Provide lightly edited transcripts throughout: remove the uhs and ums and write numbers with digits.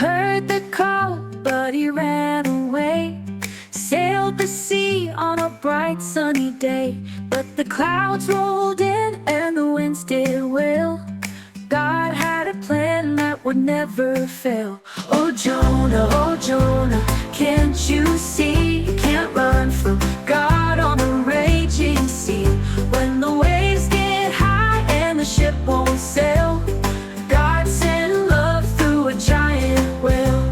heard the call, but he ran away. Sailed the sea on a bright sunny day, but the clouds rolled in and the winds did wail. God had a plan that would never fail. Oh Jonah, can't you see? You can't run from God on the raging sea. When the waves get high and the ship won't sail, God sent love through a giant whale.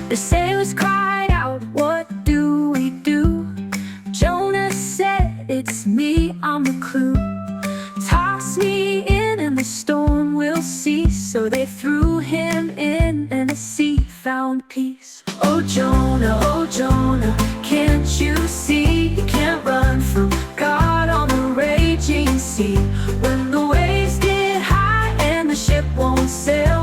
The sailors cried out, "What do we do?" Jonah said, "It's me, I'm the clue. Toss me in and the storm will cease." So they threw him in and the sea found peace. Oh Jonah, can't you see? You can't run from God on the raging sea. When the waves get high and the ship won't sail,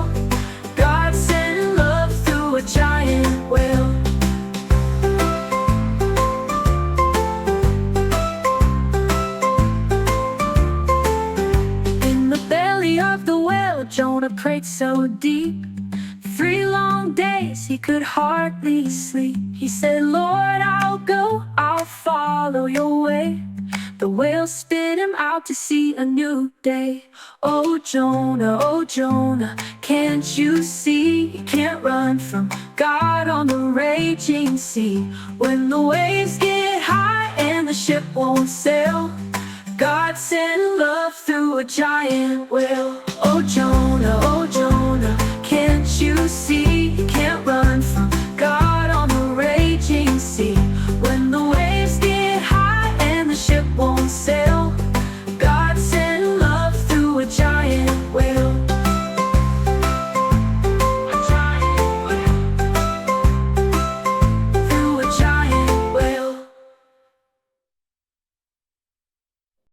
God sent love through a giant whale. In the belly of the whale, Jonah prayed so deep. 3 long days he could hardly sleep. He said, "Lord, I'll go, I'll follow your way." The whale spit him out to see a new day. Oh Jonah, can't you see? You can't run from God on the raging sea. When the waves get high and the ship won't sail, God sent love through a giant whale. Oh Jonah, can't you see?